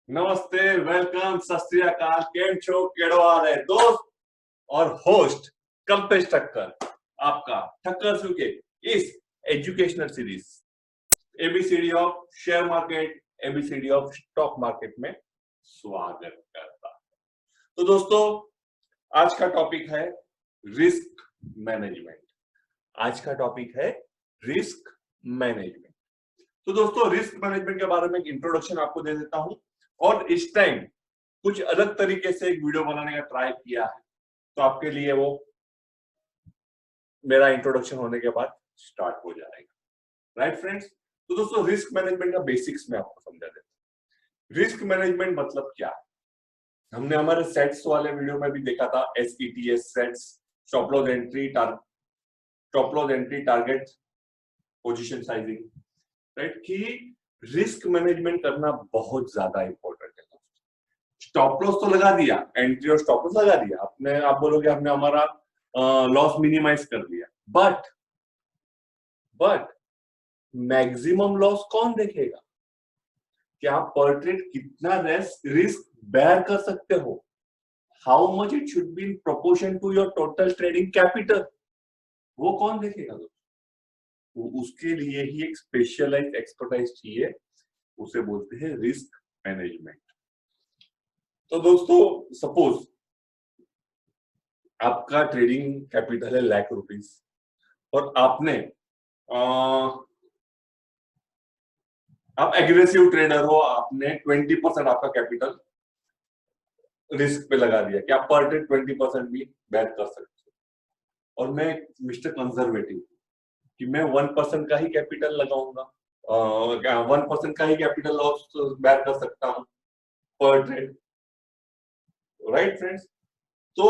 नमस्ते, वेलकम, सत श्री अकाल, केम छो, केड़ो आ रहे दोस्त और होस्ट कल्पेश ठक्कर, आपका ठक्कर शू के इस educational series A B C D of share market, A B C D of stock market में स्वागत करता है। तो दोस्तों, आज का टॉपिक है रिस्क मैनेजमेंट। आज का टॉपिक है रिस्क मैनेजमेंट। तो दोस्तों, रिस्क मैनेजमेंट के बारे में एक इंट्रोडक्शन आपको दे देता हूं और इस टाइम कुछ अलग तरीके से एक वीडियो बनाने का ट्राई किया है, तो आपके लिए वो मेरा इंट्रोडक्शन होने के बाद स्टार्ट हो जाएगा। Right friends? तो दोस्तों, रिस्क मैनेजमेंट का बेसिक्स में आपको समझा देता हूं। रिस्क मैनेजमेंट मतलब क्या है? हमने हमारे सेट्स वाले वीडियो में भी देखा था, SETS sets, stop loss entry, target, position sizing, right? कि रिस्क मैनेजमेंट करना बहुत ज्यादा इंपॉर्टेंट है। स्टॉप लॉस तो लगा दिया, एंट्री और स्टॉप लॉस लगा दिया आपने, आप बोलोगे हमने हमारा लॉस मिनिमाइज कर दिया, बट मैक्सिमम लॉस कौन देखेगा? कि आप पर ट्रेड कितना रिस्क बेयर कर सकते हो, how much it should be in proportion to your total trading capital, वो कौन देखेगा दोस्तों? उसके लिए ही एक स्पेशलाइज्ड एक्सपर्टाइज चाहिए, उसे बोलते हैं रिस्क मैनेजमेंट। तो दोस्तों, सपोज आपका ट्रेडिंग कैपिटल है ₹1,00,000 और आप एग्रेसिव ट्रेडर हो, आपने 20% आपका कैपिटल रिस्क पे लगा दिया कि आप पर डे 20% भी बेयर कर सकते हो, और मैं मिस्टर कंजर्वेटिव कि मैं 1% का ही कैपिटल लगाऊंगा, 1% का ही कैपिटल लॉस बेयर कर सकता हूं पर ट्रेड। Right friends? तो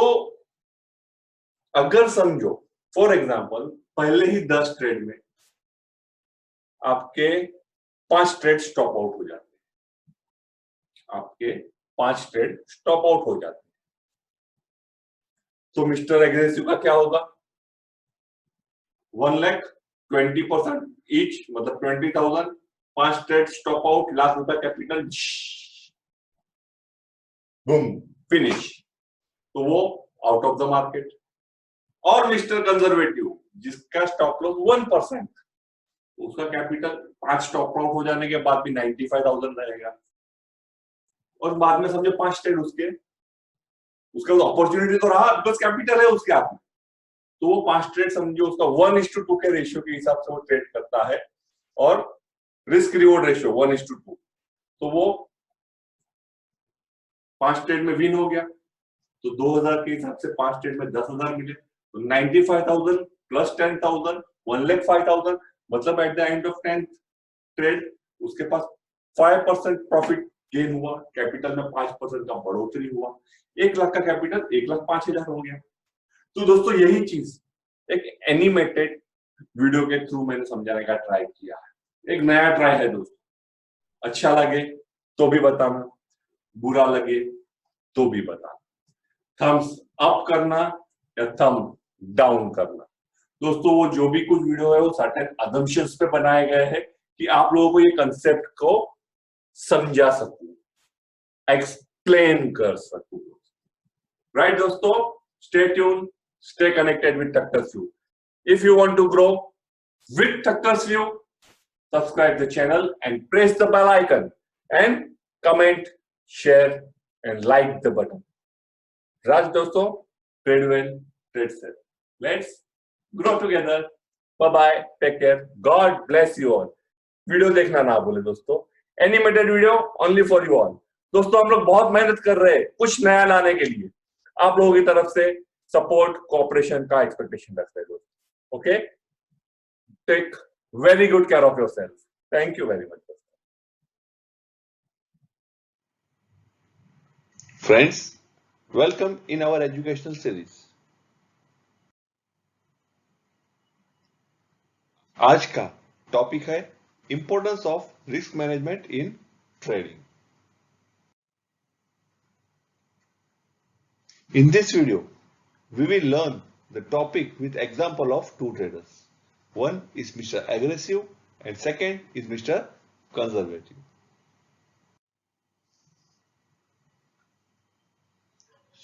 अगर समझो फॉर एग्जांपल पहले ही 10 ट्रेड में आपके 5 ट्रेड स्टॉप आउट हो जाते हैं, आपके 5 ट्रेड स्टॉप आउट हो जाते हैं, तो मिस्टर एग्रेसिव का क्या होगा? 1,00,000, 20% ईच, मतलब 20,000, 5 trade stop out, ₹1,00,000 capital, boom, finish. तो वो आउट ऑफ द मार्केट। और मिस्टर कंजर्वेटिव जिसका स्टॉप लॉस 1%, उसका कैपिटल 5 स्टॉप आउट हो जाने के बाद भी 95,000 रहेगा, और बाद में समझो 5 ट्रेड उसके अपॉर्चुनिटी तो रहा, बस कैपिटल है उसके हाथ में, तो वो 5 ट्रेड समझो उसका 1:2 के रेशियो के हिसाब से वो ट्रेड करता है, और रिस्क रिवॉर्ड रेशियो 1:2, तो वो 5 ट्रेड में विन हो गया, तो 2,000 के हिसाब से 5 ट्रेड में 10,000 मिले, तो 95,000 प्लस 10,000, 1,05,000, मतलब at the end of 10th trade उसके पास 5% प्रॉफिट गेन हुआ, कैपिटल में 5% का बढ़ोतरी हुआ, 1,00,000 का कैपिटल 1,05,000 हो गया। तो दोस्तों, यही चीज एक एनिमेटेड वीडियो के थ्रू मैंने समझाने का ट्राई किया है। एक नया ट्राई है दोस्तों, अच्छा लगे तो भी बताना, बुरा लगे तो भी बताना, थम्स अप करना या थम डाउन करना। दोस्तों, वो जो भी कुछ वीडियो है वो सर्टेन अजम्पशंस पे बनाए गए हैं कि आप लोगों को ये कंसेप्ट को समझा सकूं, एक्सप्लेन कर सकूं। राइट दोस्तों? Stay tune, stay connected with Thakkar's View. If you want to grow with Thakkar's View, subscribe the channel and press the bell icon and comment, share and like the button. Raj दोस्तों, trade well, trade safe. Let's grow together. Bye bye. Take care. God bless you all. Video देखना ना भूले दोस्तों, animated video only for you all. दोस्तों, हम लोग बहुत मेहनत कर रहे हैं कुछ नया लाने के लिए, आप लोगों की तरफ से सपोर्ट कोऑपरेशन का एक्सपेक्टेशन रखते हैं दोस्तों। Okay, take very good care of yourself. Thank you very much. Friends, welcome in our educational series. आज का टॉपिक है importance of risk management in trading. In this video, we will learn the topic with example of two traders. One is Mr. Aggressive and second is Mr. Conservative.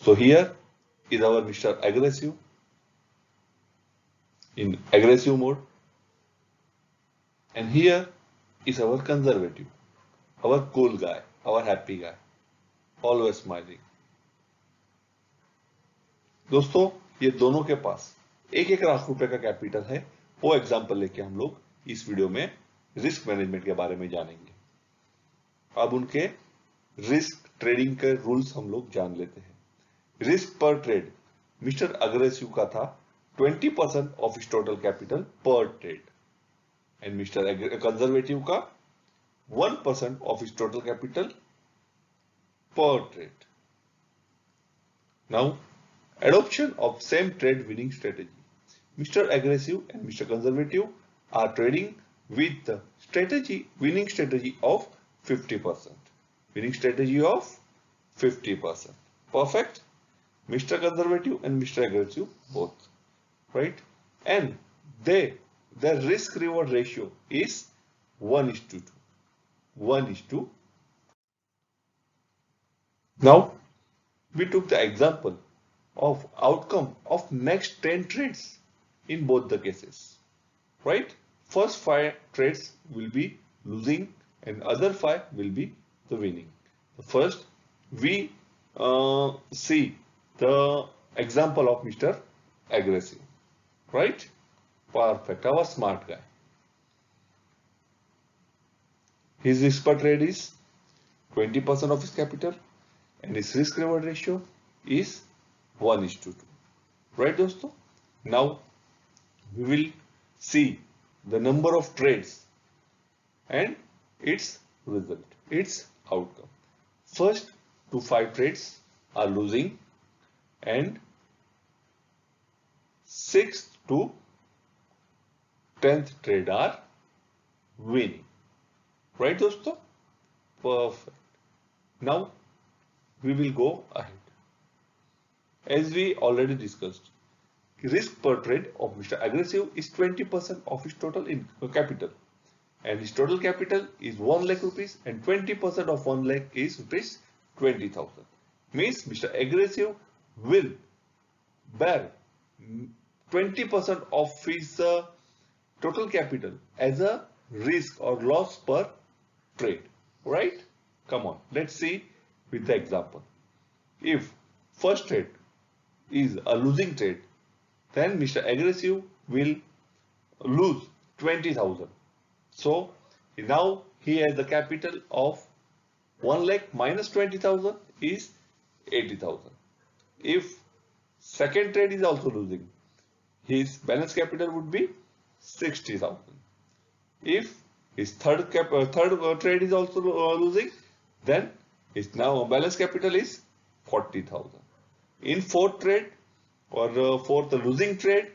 So here is our Mr. Aggressive in aggressive mode, and here is our conservative, our cool guy, our happy guy, always smiling. दोस्तों ये दोनों के पास 1-1 लाख रुपए का capital है। वो example लेके हम लोग इस वीडियो में रिस्क मैनेजमेंट के बारे में जानेंगे। अब उनके रिस्क ट्रेडिंग के रूल्स हम लोग जान लेते हैं। रिस्क पर ट्रेड मिस्टर अग्रेसिव का था 20% ऑफ हिज टोटल कैपिटल पर ट्रेड, एंड मिस्टर कंजर्वेटिव का 1% ऑफ हिज टोटल कैपिटल पर trade. Now adoption of same trade winning strategy. Mr. Aggressive and Mr. Conservative are trading with the winning strategy of 50%. Winning strategy of 50%. Perfect. Mr. Conservative and Mr. Aggressive both. Right? And their risk reward ratio is 1:2. 1:2. Now we took the example of outcome of next 10 trades in both the cases, right? First 5 trades will be losing and other 5 will be the winning. First we see the example of Mr. Aggressive, right? Perfect, our smart guy. His risk per trade is 20% of his capital and his risk reward ratio is 1:2. Right, दोस्तों? Now we will see the number of trades and its result, its outcome. First to 5 trades are losing and 6th to 10th trade are winning. Right, दोस्तों? Perfect. Now we will go ahead. As we already discussed, risk per trade of Mr. Aggressive is 20% of his total capital, and his total capital is 1 lakh rupees, and 20% of 1 lakh is rupees 20,000. Means Mr. Aggressive will bear 20% of his total capital as a risk or loss per trade. Right? Come on, let's see with the example. If first trade is a losing trade, then Mr. Aggressive will lose 20,000. So now he has the capital of 1 lakh minus 20,000 is 80,000. If second trade is also losing, his balance capital would be 60,000. If his third trade is also losing, then his now balance capital is 40,000. In fourth trade or fourth losing trade,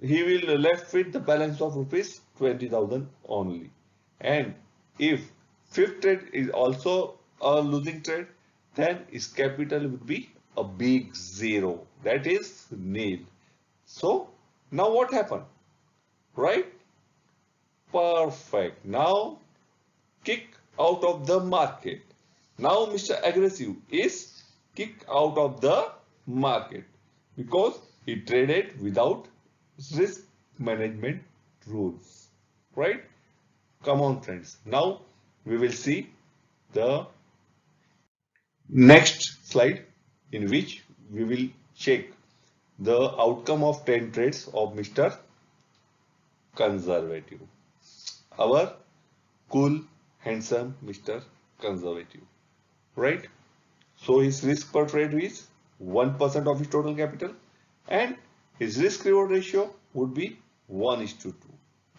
he will left with the balance of rupees 20,000 only. And if fifth trade is also a losing trade, then his capital would be a big zero. That is nil. So now what happened? Right? Perfect. Now kick out of the market. Now Mr. Aggressive is kicked out of the market because he traded without risk management rules. Right? Come on, friends. Now we will see the next slide in which we will check the outcome of 10 trades of Mr. Conservative. Our cool, handsome Mr. Conservative. Right? So his risk per trade is 1% of his total capital and his risk reward ratio would be 1:2.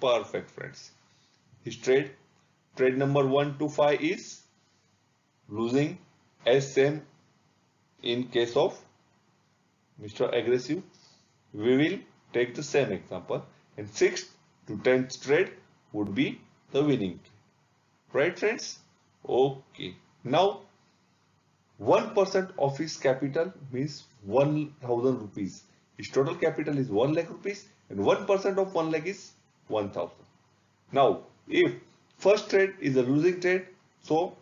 Perfect, friends. His trade number 1 to 5 is losing, as same in case of Mr. Aggressive. We will take the same example, and 6th to 10th trade would be the winning trade. Right, friends? Okay. Now 1% of his capital means 1,000 rupees. His total capital is 1 lakh rupees and 1% of 1 lakh is 1,000. Now, if first trade is a losing trade, so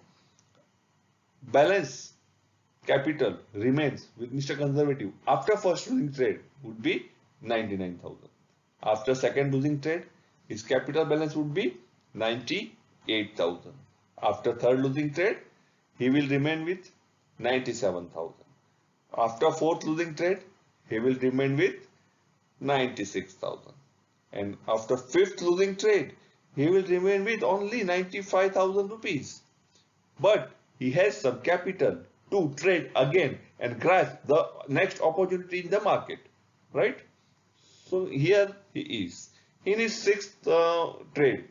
balance capital remains with Mr. Conservative after first losing trade would be 99,000. After second losing trade, his capital balance would be 98,000. After third losing trade, he will remain with 97,000. After fourth losing trade, he will remain with 96,000. And after fifth losing trade, he will remain with only 95,000 rupees. But he has some capital to trade again and grasp the next opportunity in the market, right? So here he is. In his sixth trade,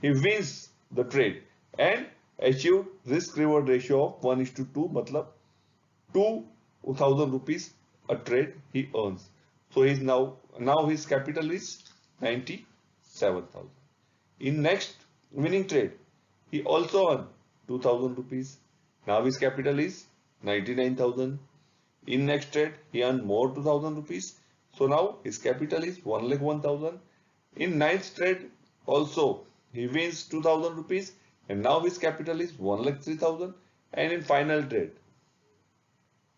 he wins the trade and achieved risk reward ratio of 1:2, matlab 2,000 rupees a trade he earns. So he's now his capital is 97,000. In next winning trade, he also earned 2,000 rupees. Now his capital is 99,000. In next trade, he earned more 2,000 rupees. So now his capital is 1,01,000. In ninth trade, also he wins 2,000 rupees and now his capital is 1,03,000. And in final trade,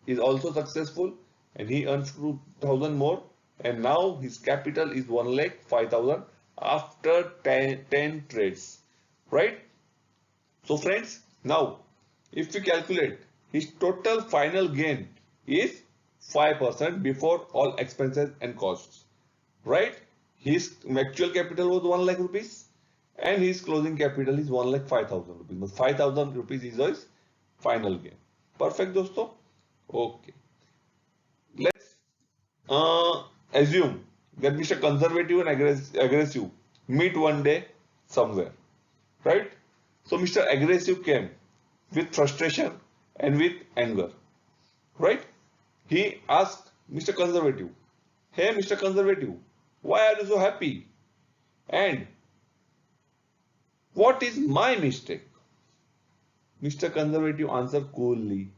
is also successful and he earns 2,000 more and now his capital is 1,05,000 after 10 trades, right? So friends, now if we calculate, his total final gain is 5% before all expenses and costs, right? His actual capital was 1 lakh rupees and his closing capital is 1,05,000 rupees. But 5,000 rupees is his final gain. Perfect, dosto. Okay. Let's assume that Mr. Conservative and aggressive meet one day somewhere, right? So Mr. Aggressive came with frustration and with anger, right? He asked Mr. Conservative, "Hey, Mr. Conservative, why are you so happy? And what is my mistake?" Mr. Conservative answered coolly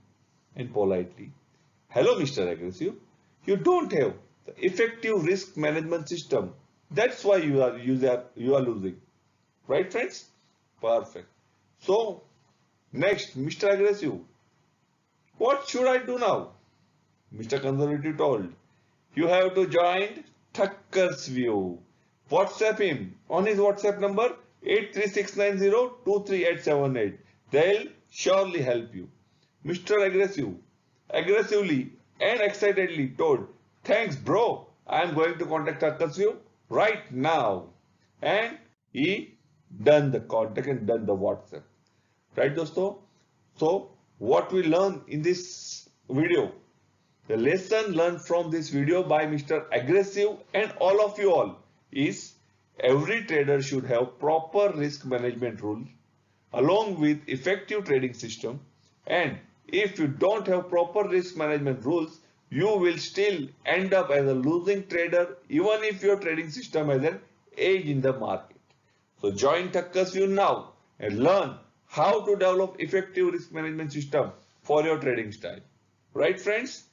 and politely, "Hello, Mr. Aggressive. You don't have the effective risk management system. That's why you are losing." Right, friends? Perfect. So, next, Mr. Aggressive, "What should I do now?" Mr. Conservative told, "You have to join Thakker's View. WhatsApp him on his WhatsApp number 83690238878. They'll surely help you." Mr. Aggressive aggressively and excitedly told, "Thanks, bro. I am going to contact Thakker's View right now." And he done the contact and done the WhatsApp. Right, dosto? So, what we learn in this video, the lesson learned from this video by Mr. Aggressive and all of you all is every trader should have proper risk management rules along with effective trading system, and if you don't have proper risk management rules, you will still end up as a losing trader even if your trading system has an edge in the market. So join Thakker's View now and learn how to develop effective risk management system for your trading style. Right, friends?